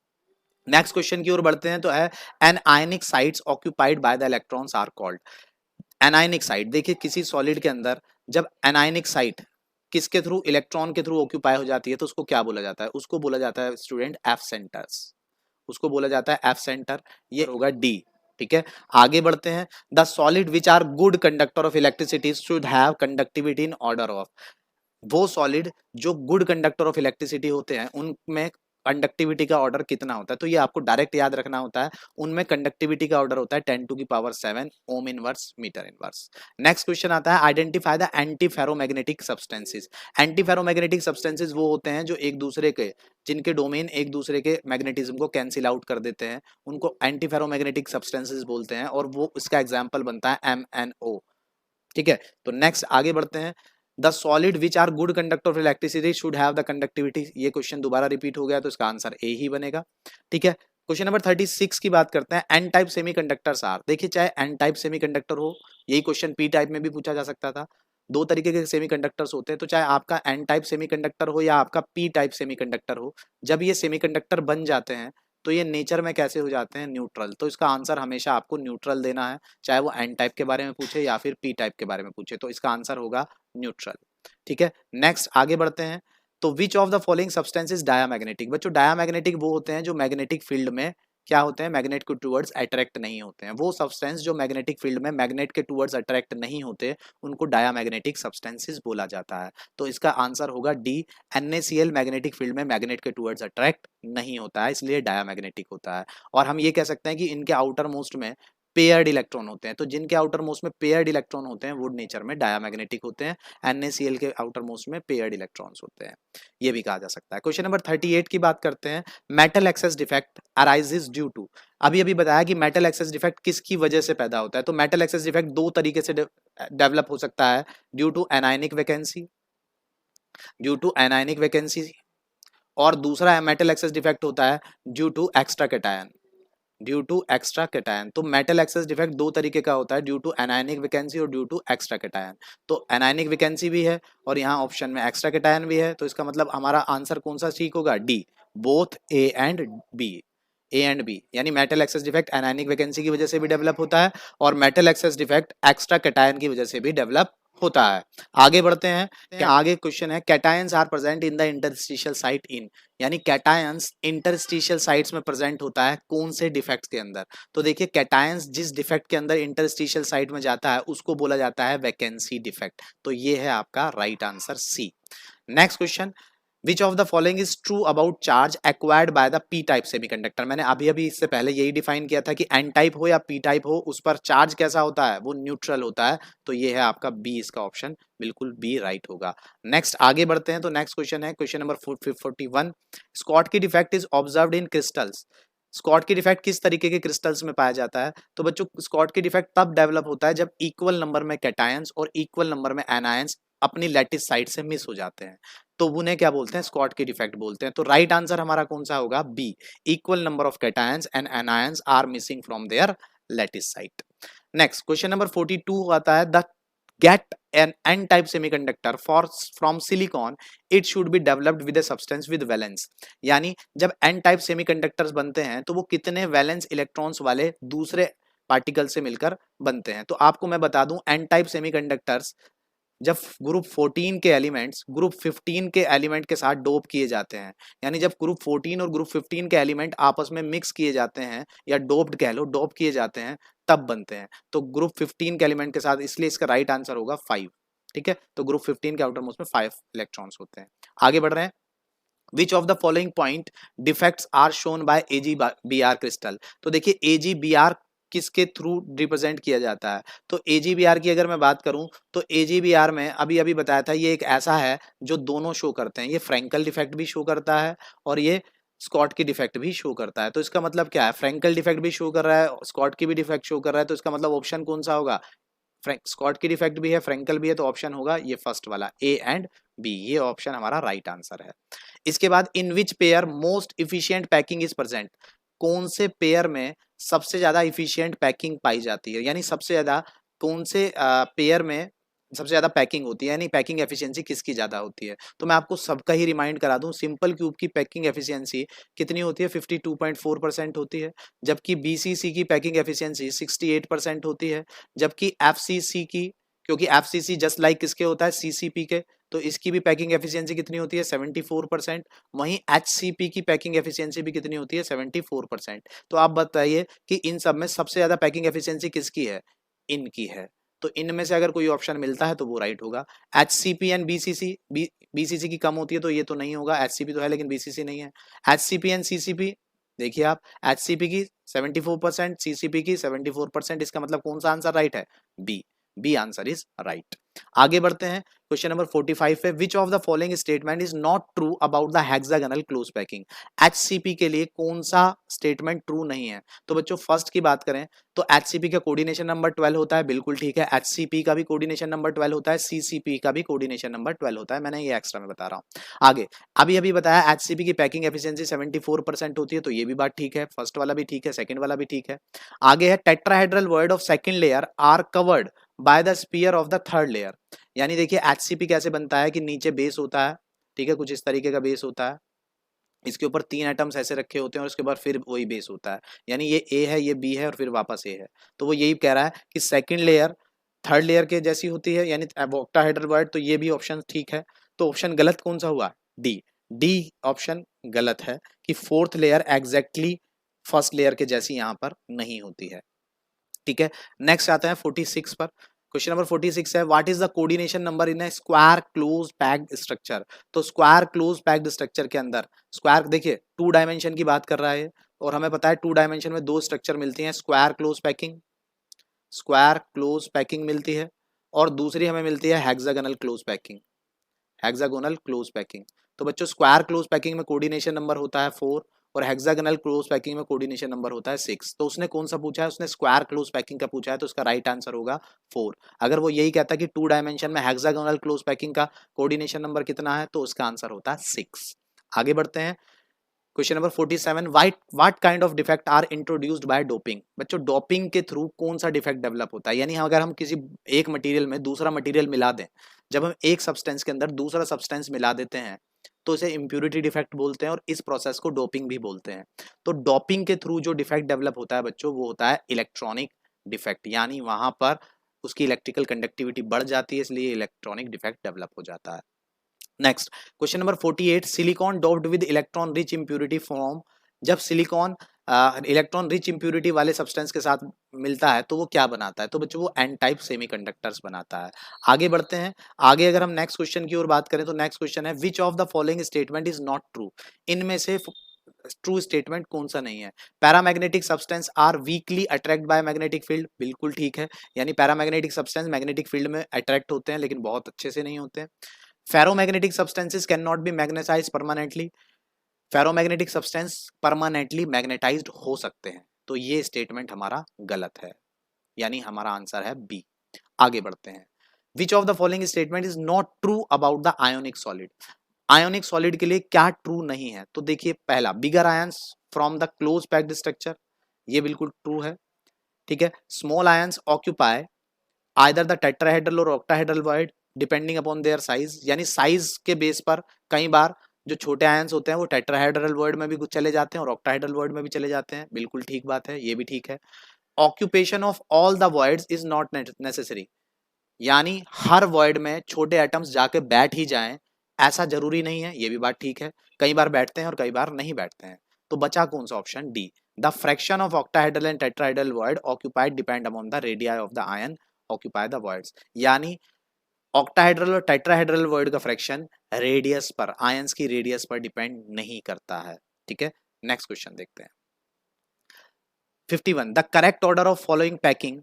नेक्स्ट क्वेश्चन की ओर बढ़ते हैं, तो है an ionic sites occupied by the electrons are called. Anionic site, देखिए किसी सॉलिड के अंदर जब एनायनिक साइट किसके थ्रू, इलेक्ट्रॉन के थ्रू ऑक्यूपाई हो जाती है, तो उसको क्या बोला जाता है, उसको बोला जाता है स्टूडेंट एफ सेंटर्स। उसको बोला जाता है एफ सेंटर, ये होगा डी। ठीक है, आगे बढ़ते हैं। The solid which are good conductor of electricity should have conductivity in order of. वो सॉलिड जो गुड कंडक्टर ऑफ इलेक्ट्रिसिटी होते हैं उनमें कंडक्टिविटी का ऑर्डर कितना होता है, तो ये आपको डायरेक्ट याद रखना होता है। उनमें कंडक्टिविटी का ऑर्डर होता है 10⁻7 ohm inverse metre inverse. Next question आता है, identify the anti ferromagnetic substances. Anti ferromagnetic substances वो होते हैं जो एक दूसरे के, जिनके डोमेन एक दूसरे के मैग्नेटिज्म को कैंसिल आउट कर देते हैं, उनको एंटी फेरोमैग्नेटिक सब्सटेंसेस बोलते हैं, और वो इसका एग्जाम्पल बनता है MnO। ठीक है, तो नेक्स्ट आगे बढ़ते हैं। The solid which are good conductor of electricity should have the conductivity. ये क्वेश्चन दोबारा रिपीट हो गया, तो इसका आंसर ए ही बनेगा। ठीक है, क्वेश्चन नंबर 36 की बात करते हैं। एन टाइप सेमीकंडक्टर्स आर, देखिए चाहे एन टाइप सेमीकंडक्टर हो, यही क्वेश्चन पी टाइप में भी पूछा जा सकता था। दो तरीके के सेमीकंडक्टर्स होते हैं, तो चाहे आपका एन टाइप सेमीकंडक्टर हो या आपका पी टाइप सेमीकंडक्टर हो, जब ये सेमीकंडक्टर बन जाते हैं तो ये नेचर में कैसे हो जाते हैं, न्यूट्रल। तो इसका आंसर हमेशा आपको न्यूट्रल देना है, चाहे वो एन टाइप के बारे में पूछे या फिर पी टाइप के बारे में पूछे, तो इसका आंसर होगा न्यूट्रल। ठीक है, नेक्स्ट आगे बढ़ते हैं। तो विच of the following substances diamagnetic. बच्चों डायामैग्नेटिक वो होते हैं जो मैग्नेटिक फील्ड में क्या होते हैं, मैग्नेट के टूवर्ड्स अट्रैक्ट नहीं होते हैं। वो सब्सटेंस जो मैग्नेटिक फील्ड में मैग्नेट के टूवर्ड्स अट्रैक्ट नहीं होते, उनको डायामैग्नेटिक सब्सटेंसेस बोला जाता है। तो इसका आंसर होगा डी। NaCl मैग्नेटिक फील्ड में मैग्नेट के टूवर्ड्स अट्रैक्ट नहीं होता है, इसलिए डायामैग्नेटिक होता है। और हम ये कह सकते हैं कि इनके आउटर मोस्ट में पेयर्ड इलेक्ट्रॉन होते हैं, तो जिनके आउटर मोस्ट में पेयर्ड इलेक्ट्रॉन होते हैं वो नेचर में डायामैग्नेटिक होते हैं। NaCl के आउटर मोस्ट में पेयर्ड इलेक्ट्रॉन्स होते हैं, ये भी कहा जा सकता है। क्वेश्चन नंबर 38 की बात करते हैं। Metal excess defect arises due to. अभी अभी बताया कि मेटल एक्सेस डिफेक्ट किसकी वजह से पैदा होता है। तो मेटल एक्सेस डिफेक्ट दो तरीके से डेवलप हो सकता है, due to anionic vacancy, due to anionic vacancy, और दूसरा मेटल एक्सेस डिफेक्ट होता है due to extra cation, due to extra cation. तो मेटल एक्सेस डिफेक्ट दो तरीके का होता है, ड्यू टू एनायनिक वैकेंसी और ड्यू टू एक्स्ट्रा कैटायन। तो एनायनिक वैकेंसी भी है और यहाँ ऑप्शन में एक्स्ट्रा कैटायन भी है, तो इसका मतलब हमारा आंसर कौन सा ठीक होगा, D, both A and B, A and B. यानी metal excess defect anionic vacancy की वजह से भी डेवलप होता है और metal excess defect extra cation की वजह से भी डेवलप होता है। आगे बढ़ते हैं, क्या आगे क्वेश्चन है, cations are present in the interstitial site in, यानी कैटायंस इंटरस्टिशियल साइट्स में प्रेजेंट होता है कौन से डिफेक्ट के अंदर। तो देखिए कैटायंस जिस डिफेक्ट के अंदर इंटरस्टिशियल साइट में जाता है उसको बोला जाता है वैकेंसी डिफेक्ट। तो ये है आपका right answer C. Next question, which of the following is true about charge acquired by the P type semiconductor. मैंने अभी अभी इससे पहले यही डिफाइन किया था कि एन टाइप हो या पी टाइप हो उस पर चार्ज कैसा होता है, वो न्यूट्रल होता है। तो ये है आपका बी, इसका ऑप्शन बिल्कुल बी राइट होगा। नेक्स्ट आगे बढ़ते हैं, तो नेक्स्ट क्वेश्चन है question number 41, Schottky defect is observed in crystals. Schottky defect किस तरीके के क्रिस्टल्स में पाया जाता है। तो बच्चों स्कॉट की डिफेक्ट तब डेवलप होता है जब इक्वल नंबर में कैटायंस और इक्वल नंबर में एनायंस अपनी लैटिस साइड से मिस हो जाते हैं, तो उन्हें क्या बोलते हैं, स्कॉट की डिफेक्ट बोलते हैं। तो राइट आंसर हमारा कौन सा होगा, B, equal number of cations and anions are missing from their lattice site. Next question number 42 आता है, the get an n type semiconductor for from silicon it should be developed with a substance with valence। यानी जब n type semiconductors बनते हैं तो वो कितने valence electrons वाले दूसरे पार्टिकल से मिलकर बनते हैं। तो आपको मैं बता दूं n type semiconductors जब ग्रुप 14 के एलिमेंट्स ग्रुप 15 के एलिमेंट के साथ डोप किए जाते हैं, यानी जब ग्रुप 14 और ग्रुप 15 के एलिमेंट आपस में मिक्स किए जाते हैं या डोप्ड कह लो, डोप किए जाते हैं तब बनते हैं। तो ग्रुप 15 के एलिमेंट के साथ, इसलिए इसका राइट आंसर होगा 5। ठीक है, तो ग्रुप 15 के आउटर मोस्ट में 5 इलेक्ट्रॉन्स होते हैं। आगे बढ़ रहे हैं, which of the following point defects are shown by AgBr crystal. तो देखिए AgBr किसके थ्रू रिप्रेजेंट किया जाता है। तो AgBr की अगर मैं बात करूं तो AgBr में अभी अभी बताया था ये एक ऐसा है जो दोनों शो करते हैं, ये फ्रैंकल डिफेक्ट भी शो करता है और ये स्कॉट की डिफेक्ट भी शो करता है। तो इसका मतलब क्या है, फ्रैंकल डिफेक्ट भी शो कर रहा है, स्कॉट की भी डिफेक्ट शो कर रहा है, तो इसका मतलब ऑप्शन कौन सा होगा, स्कॉट की डिफेक्ट भी है, फ्रैंकल भी है, तो ऑप्शन होगा ये फर्स्ट वाला, ए एंड बी। ये ऑप्शन हमारा राइट आंसर है। इसके बाद, in which pair most efficient packing is present. कौन से पेयर में सबसे ज्यादा इफिशियंट पैकिंग पाई जाती है, यानी सबसे ज्यादा कौन से पेयर में सबसे ज्यादा पैकिंग होती है, यानी पैकिंग एफिशिएंसी किसकी ज्यादा होती है। तो मैं आपको सबका ही रिमाइंड करा दूं, सिंपल क्यूब की पैकिंग एफिशिएंसी कितनी होती है, 52.4% होती है, जबकि बीसीसी की पैकिंग एफिशिएंसी 68% होती है, जबकि एफसीसी की, क्योंकि एफसीसी जस्ट लाइक किसके होता है, सीसीपी के, तो इसकी भी पैकिंग एफिशिएंसी कितनी होती है, 74%। वहीं एचसीपी की पैकिंग एफिशिएंसी भी कितनी होती है, 74%। तो आप बताइए कि इन सब में सबसे ज्यादा पैकिंग एफिशिएंसी किसकी है, इनकी है। तो इनमें से अगर कोई ऑप्शन मिलता है तो वो राइट होगा। एचसीपी एंड बीसीसी, बीसीसी की कम होती है तो ये तो नहीं होगा, एचसीपी तो है लेकिन बीसीसी नहीं है। एचसीपी एंड सीसीपी, देखिए आप, एचसीपी की 74%, सीसीपी की 74%, इसका मतलब कौन सा आंसर राइट है, B, B answer is right. आगे बढ़ते हैं, क्वेश्चन नंबर 45 है, which of the following statement is not true about the hexagonal close packing. HCP के लिए कौन सा स्टेटमेंट ट्रू नहीं है। तो बच्चों फर्स्ट की बात करें तो एचसीपी का कोऑर्डिनेशन नंबर 12 होता है, बिल्कुल ठीक है। एचसीपी का भी कोऑर्डिनेशन नंबर 12 होता है, सीसीपी का भी कोऑर्डिनेशन नंबर 12 होता है, मैंने ये एक्स्ट्रा में बता रहा हूँ। आगे अभी अभी बताया एचसीपी की पैकिंग एफिशिएंसी 74% होती है, तो ये भी बात ठीक है, फर्स्ट वाला भी ठीक है, सेकंड वाला भी ठीक है। आगे है, tetrahedral void of second layer are covered by the sphere of the third layer. यानी देखिए एचसीपी कैसे बनता है कि नीचे बेस होता है, ठीक है, कुछ इस तरीके का बेस होता है, इसके ऊपर 3 एटम्स ऐसे रखे होते हैं और उसके बाद फिर वही बेस होता है, यानी ये ए है, ये बी है और फिर वापस ए है। तो वो यही कह रहा है कि सेकंड लेयर थर्ड लेयर के जैसी होती है, यानी ऑक्टाहेड्रल वर्ड, तो ये भी ऑप्शन ठीक है। तो ऑप्शन गलत कौन सा हुआ, डी, डी ऑप्शन गलत है कि fourth layer exactly first layer के जैसी यहाँ पर नहीं होती है। ठीक है, नेक्स्ट आता है 46 पर। क्वेश्चन नंबर 46 है, what is the coordination number in A square close packed structure. तो स्क्वायर क्लोज पैक्ड स्ट्रक्चर के अंदर, स्क्वायर देखिए 2 डायमेंशन की बात कर रहा है और हमें पता है 2 डायमेंशन में 2 स्ट्रक्चर मिलती हैं, square close packing, square close packing मिलती है, और दूसरी हमें मिलती है hexagonal close packing, hexagonal close packing. तो बच्चों स्क्वायर क्लोज पैकिंग में कोऑर्डिनेशन नंबर होता है 4 और हेक्सागोनल क्लोज पैकिंग में कोऑर्डिनेशन नंबर होता है 6। तो उसने कौन सा पूछा है, उसने स्क्वायर क्लोज पैकिंग का पूछा है, तो उसका राइट आंसर होगा 4। अगर वो यही कहता कि 2 डायमेंशन में हेक्सागोनल क्लोज पैकिंग का कोऑर्डिनेशन नंबर कितना है, तो उसका आंसर होता है 6। आगे बढ़ते हैं, question number 47, what kind of defect are introduced by doping. बच्चों डोपिंग के थ्रू कौन सा डिफेक्ट डेवलप होता है, यानी अगर हम किसी एक मटेरियल में दूसरा मटेरियल मिला दें, जब हम एक सब्सटेंस के अंदर दूसरा सब्सटेंस मिला देते हैं तो इसे इम्प्यूरिटी डिफेक्ट बोलते हैं और इस प्रोसेस को डोपिंग भी बोलते हैं। तो डोपिंग के थ्रू जो डिफेक्ट डेवलप होता है बच्चों, वो होता है इलेक्ट्रॉनिक डिफेक्ट, यानी वहां पर उसकी इलेक्ट्रिकल कंडक्टिविटी बढ़ जाती है, इसलिए इलेक्ट्रॉनिक डिफेक्ट डेवलप हो जाता है। Next question number 48, silicon doped with electron rich impurity form. जब सिलिकॉन इलेक्ट्रॉन रिच इंप्यूरिटी वाले सब्सटेंस के साथ मिलता है तो वो क्या बनाता है, तो बच्चों वो एन टाइप सेमीकंडक्टर्स बनाता है। आगे बढ़ते हैं, आगे अगर हम नेक्स्ट क्वेश्चन की ओर बात करें तो नेक्स्ट क्वेश्चन है, which of the following statement is not true. इनमें से ट्रू स्टेटमेंट कौन सा नहीं है। Paramagnetic substance are weakly attract by magnetic field, बिल्कुल ठीक है, यानी पैरामैग्नेटिक सब्सटेंस मैग्नेटिक फील्ड में अट्रैक्ट होते हैं लेकिन बहुत अच्छे से नहीं होते हैं। Ferromagnetic substances can not be magnetised permanently, ferromagnetic substance permanently magnetised हो सकते हैं, तो ये स्टेटमेंट हमारा गलत है, यानी हमारा आंसर है बी। आगे बढ़ते हैं, which of the following statement is not true about the ionic solid. Ionic solid के लिए क्या ट्रू नहीं है, तो देखिए पहला, bigger ions from the close packed structure, ये बिल्कुल ट्रू है, ठीक है। Small ions occupy either the tetrahedral और octahedral void depending upon their size, यानी साइज के बेस पर कई बार जो छोटे आयंस होते हैं वो टेट्राहेड्रल वॉइड में भी कुछ चले जाते हैं और ऑक्टाहेड्रल वॉइड में भी चले जाते हैं, बिल्कुल ठीक बात है, ये भी ठीक है। Occupation of all the voids is not necessary, यानी हर वॉइड में छोटे एटम्स जाके बैठ ही जाएं ऐसा जरूरी नहीं है, ये भी बात ठीक है, कई बार बैठते हैं और कई बार नहीं बैठते हैं। तो बचा कौन सा option, D, the fraction of octahedral and tetrahedral void occupied depend upon the radii of the ion occupy the voids, यानी ऑक्टाहेड्रल और टेट्राहेड्रल वॉइड का फ्रैक्शन रेडियस पर, आयंस की रेडियस पर डिपेंड नहीं करता है, ठीक है। नेक्स्ट क्वेश्चन देखते हैं, 51, the correct order of following packing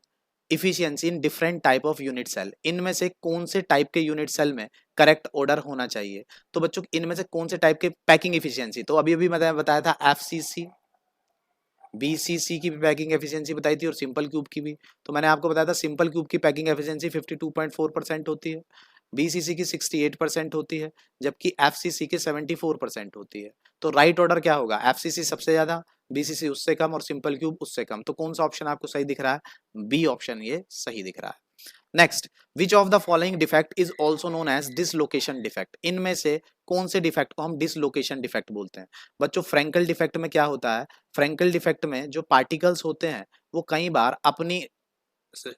efficiency in different type of unit cell. इनमें से कौन से टाइप के यूनिट सेल में करेक्ट ऑर्डर होना चाहिए, तो बच्चों इनमें से कौन से टाइप के पैकिंग इफिशियंसी, तो अभी अभी मैंने बताया था एफसीसी, बीसीसी की भी पैकिंग एफिशिएंसी बताई थी और सिंपल क्यूब की भी। तो मैंने आपको बताया था सिंपल क्यूब की पैकिंग एफिशिएंसी 52.4% होती है, बीसीसी की 68% होती है, जबकि एफसीसी की 74% होती है। तो राइट ऑर्डर क्या होगा, एफसीसी सबसे ज्यादा, बीसीसी उससे कम और सिंपल क्यूब उससे कम। तो कौन सा ऑप्शन आपको सही दिख रहा है, बी ऑप्शन ये सही दिख रहा है। Next, which of the following defect is also known as dislocation defect. इनमें से कौन से डिफेक्ट को हम डिसलोकेशन डिफेक्ट बोलते हैं। बच्चों फ्रैंकल डिफेक्ट में क्या होता है, फ्रैंकल डिफेक्ट में जो पार्टिकल्स होते हैं वो कई बार अपनी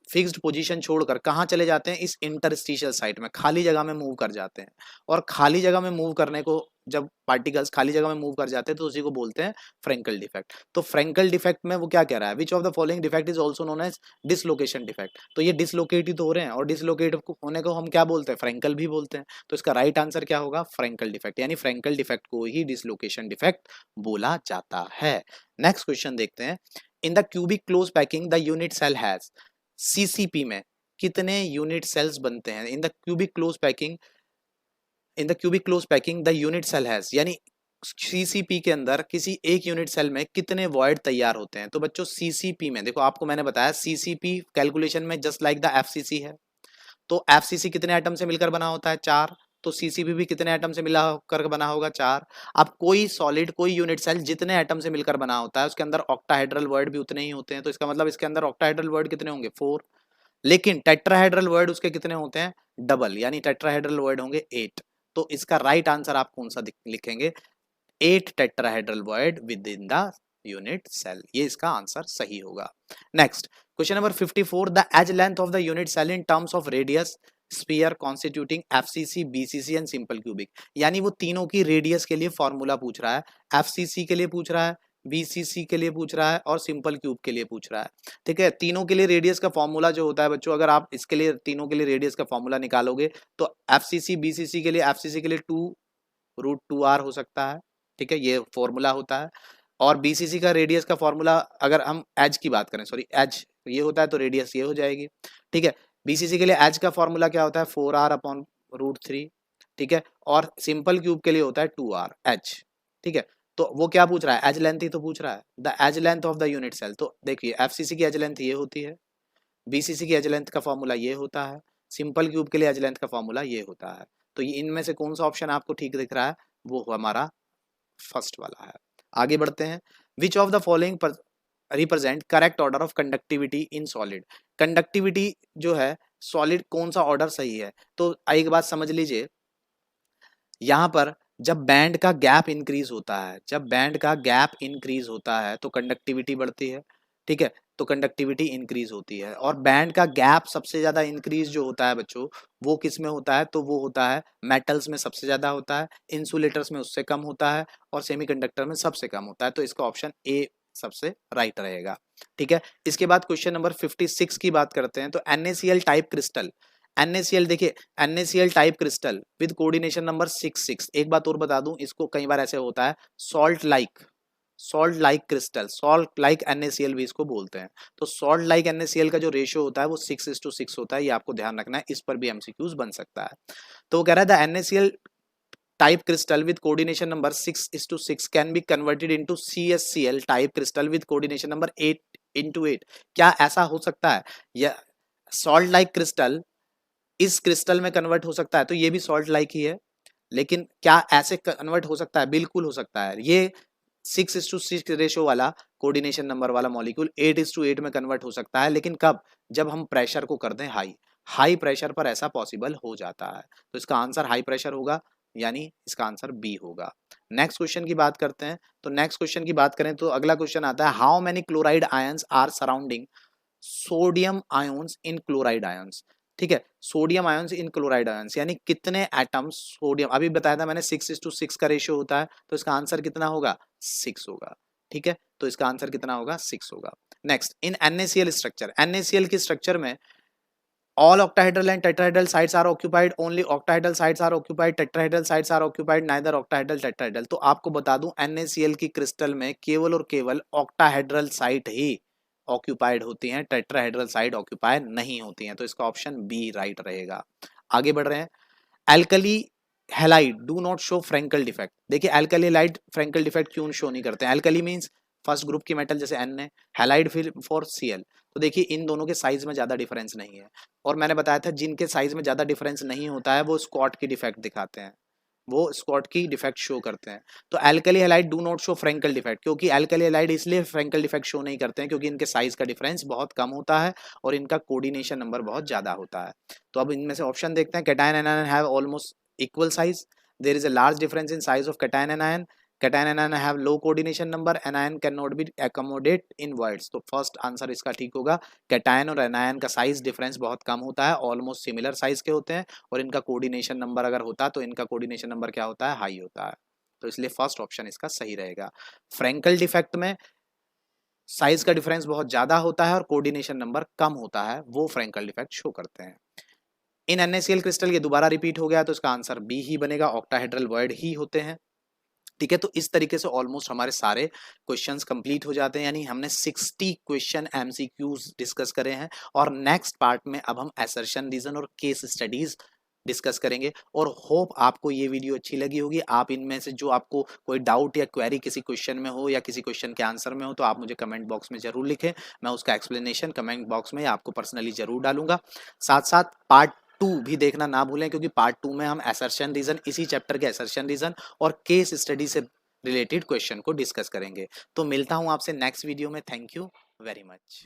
फिक्स्ड पोजीशन छोड़कर कहाँ चले जाते हैं, इस इंटरस्टिशियल साइट में, खाली जगह में मूव कर जाते हैं। और खाली जगह में मूव करने को, जब पार्टिकल्स खाली जगह में मूव कर जाते हैं तो उसी को बोलते हैं फ्रैंकल डिफेक्ट। तो फ्रैंकल डिफेक्ट में वो क्या कह रहा है, which of the following defect is also known as dislocation defect. तो ये डिसलोकेट ही तो हो रहे हैं और डिसलोकेट होने को हम क्या बोलते हैं, फ्रैंकल भी बोलते हैं। तो इसका राइट आंसर क्या होगा, फ्रैंकल डिफेक्ट, यानी फ्रैंकल डिफेक्ट को ही डिसलोकेशन डिफेक्ट बोला जाता है। नेक्स्ट क्वेश्चन देखते हैं, in the cubic close packing the unit cell has, CCP में कितने यूनिट सेल्स बनते हैं। In the cubic close packing, in the cubic close packing the unit cell has, यानी सीसीपी के अंदर किसी एक यूनिट सेल में कितने वॉइड तैयार होते हैं। तो बच्चों सीसीपी में देखो, आपको मैंने बताया सीसीपी कैलकुलेशन में जस्ट लाइक द एफसीसी है। तो एफसीसी कितने एटम से मिलकर बना होता है, 4। तो सीसीपी भी कितने एटम से मिला कर बना होगा, 4। अब कोई सॉलिड, कोई यूनिट सेल जितने एटम से मिलकर बना होता है उसके अंदर ऑक्टाहेड्रल वर्ड भी उतने ही होते हैं। तो इसका मतलब इसके अंदर ऑक्टाहेड्रल वर्ड कितने होंगे, 4। लेकिन टेट्राहेड्रल वर्ड उसके कितने होते हैं, डबल, यानी टेट्राहेड्रल वर्ड होंगे 8। तो इसका राइट आंसर आप कौन सा लिखेंगे, 8 tetrahedral void within the unit cell, ये इसका आंसर सही होगा। Next question number 54, the edge length of the unit cell in terms of radius sphere constituting FCC, BCC and simple cubic, यानी वो तीनों की रेडियस के लिए फॉर्मूला पूछ रहा है, एफसीसी के लिए पूछ रहा है, बीसीसी के लिए पूछ रहा है और सिंपल क्यूब के लिए पूछ रहा है। ठीक है, तीनों के लिए रेडियस का फॉर्मूला जो होता है बच्चों, अगर आप इसके लिए तीनों के लिए रेडियस का फॉर्मूला निकालोगे तो एफसीसी बीसीसी के लिए, एफसीसी के लिए 2√2r हो सकता है, ठीक है, ये फॉर्मूला होता है। और बीसीसी का रेडियस का फॉर्मूला, अगर हम एज की बात करें, सॉरी एज ये होता है तो रेडियस ये हो जाएगी, ठीक है। बीसीसी के लिए एज का फॉर्मूला क्या होता है, 4r/√3, ठीक है। और सिंपल क्यूब के लिए होता है 2r एच, ठीक है। तो वो क्या पूछ रहा है, एज लेंथ ही तो पूछ रहा है, the edge length of the unit cell. तो देखिए एफसीसी की एज लेंथ ये होती है, बीसीसी की एज लेंथ का फॉर्मूला ये होता है, सिंपल क्यूब के लिए एज लेंथ का फॉर्मूला ये होता है। तो ये इनमें से कौन सा ऑप्शन आपको ठीक दिख रहा है, वो हमारा फर्स्ट वाला है। आगे बढ़ते हैं, which of the following represent correct order of conductivity in solid. Conductivity जो है सॉलिड कौन सा ऑर्डर सही है, तो एक बात समझ लीजिए, यहां पर जब बैंड का गैप इंक्रीज होता है, जब बैंड का गैप इंक्रीज होता है तो कंडक्टिविटी बढ़ती है, ठीक है, तो कंडक्टिविटी इंक्रीज होती है। और बैंड का गैप सबसे ज्यादा इंक्रीज जो होता है बच्चों, वो किस में होता है, तो वो होता है मेटल्स में सबसे ज्यादा होता है, इंसुलेटर्स में उससे कम होता है, और सेमीकंडक्टर में सबसे कम होता है। तो इसका ऑप्शन ए सबसे राइट रहेगा, ठीक है। इसके बाद क्वेश्चन नंबर 56 की बात करते हैं। तो NaCl टाइप क्रिस्टल, NaCl देखिए, NaCl type crystal with coordination number 66। एक बात और बता दूं, इसको कई बार ऐसे होता है salt like crystal, salt like NaCl भी इसको बोलते हैं। तो सॉल्ट लाइक NaCl का जो रेशियो होता है वो 6:6 होता है, ये आपको ध्यान रखना है, इस पर भी MCQs बन सकता है। तो वो कह रहा है the NaCl type crystal with coordination number 6:6 can be converted into CSCl type crystal with coordination number 8:8। क्या ऐसा हो सकता है, या सॉल्ट लाइक क्रिस्टल इस क्रिस्टल में कन्वर्ट हो सकता है, तो ये भी सॉल्ट लाइक ही है, लेकिन क्या ऐसे कन्वर्ट हो सकता है, बिल्कुल हो सकता है। ये 6:6 रेशो वाला कोऑर्डिनेशन नंबर वाला मॉलिक्यूल 8:8 में कन्वर्ट हो सकता है, लेकिन कब, जब हम प्रेशर को कर दें हाई, हाई प्रेशर पर ऐसा पॉसिबल हो जाता है। तो इसका आंसर हाई प्रेशर होगा, यानी इसका आंसर बी होगा। नेक्स्ट क्वेश्चन की बात करते हैं। तो नेक्स्ट क्वेश्चन की बात करें तो अगला क्वेश्चन आता है, how many chloride ions are surrounding sodium ions in chloride ions. ठीक है, sodium ions in chloride ions, यानी कितने एटम्स सोडियम, अभी बताया था मैंने 6:6 का रेशियो होता है, तो इसका आंसर कितना होगा, 6 होगा, ठीक है। तो इसका आंसर कितना होगा, 6 होगा। नेक्स्ट, इन NaCl स्ट्रक्चर, NaCl की स्ट्रक्चर में all octahedral and tetrahedral sites are occupied, only octahedral sites are occupied, tetrahedral sites are occupied, neither octahedral tetrahedral। तो आपको बता दूं NaCl की क्रिस्टल में केवल और केवल octahedral साइट ही ऑक्यूपाइड होती हैं, टेट्राहेड्रल साइट ऑक्यूपाई नहीं होती हैं। तो इसका ऑप्शन बी राइट रहेगा। आगे बढ़ रहे हैं, alkali halide do not show Frenkel defect. देखिए एल्कली हैलाइड फ्रेंकल डिफेक्ट क्यों शो नहीं करते हैं, एल्कली मींस फर्स्ट ग्रुप की मेटल जैसे एन है, हैलाइड फिर फॉर Cl। तो देखिए इन दोनों के साइज में ज्यादा डिफरेंस नहीं है, और मैंने बताया था जिनके साइज में ज्यादा डिफरेंस नहीं होता है वो स्कॉट की डिफेक्ट दिखाते हैं, वो स्कॉट की डिफेक्ट शो करते हैं। तो alkali halide do not show Frenkel defect, क्योंकि एल्कली हैलाइड इसलिए फ्रेंकल डिफेक्ट शो नहीं करते हैं क्योंकि इनके साइज का डिफरेंस बहुत कम होता है और इनका कोऑर्डिनेशन नंबर बहुत ज्यादा होता है। तो अब इनमें से ऑप्शन देखते हैं, cation and ion have almost equal size, there is a large difference in size of cation and ion, cation and ion have low coordination number, anion can not be accommodate in voids. तो first answer इसका ठीक होगा, cation और anion का size difference बहुत कम होता है, almost similar size के होते हैं, और इनका कोऑर्डिनेशन नंबर अगर होता तो इनका कोऑर्डिनेशन नंबर क्या होता है, हाई होता है। तो इसलिए फर्स्ट ऑप्शन इसका सही रहेगा। फ्रेंकल डिफेक्ट में साइज का डिफरेंस बहुत ज्यादा होता है और कोऑर्डिनेशन नंबर कम होता है, वो फ्रेंकल डिफेक्ट शो करते हैं। इन NaCl क्रिस्टल ये दोबारा रिपीट हो गया, तो इसका आंसर बी ही बनेगा, ऑक्टाहेड्रल वर्ड ही होते हैं। ठीक है, तो इस तरीके से ऑलमोस्ट हमारे सारे क्वेश्चंस कंप्लीट हो जाते हैं, यानी हमने 60 क्वेश्चन MCQs डिस्कस करे हैं। और नेक्स्ट पार्ट में अब हम असर्शन रीजन और केस स्टडीज डिस्कस करेंगे। और होप आपको ये वीडियो अच्छी लगी होगी। आप इनमें से जो आपको कोई डाउट या क्वेरी किसी क्वेश्चन में हो या किसी क्वेश्चन के आंसर में हो, तो आप मुझे कमेंट बॉक्स में जरूर लिखें, मैं उसका एक्सप्लेनेशन कमेंट बॉक्स में आपको पर्सनली जरूर डालूंगा। साथ साथ पार्ट 2 भी देखना ना भूलें, क्योंकि पार्ट 2 में हम असर्शन रीजन, इसी चैप्टर के असर्शन रीजन और केस स्टडी से रिलेटेड क्वेश्चन को डिस्कस करेंगे। तो मिलता हूं आपसे नेक्स्ट वीडियो में। Thank you very much.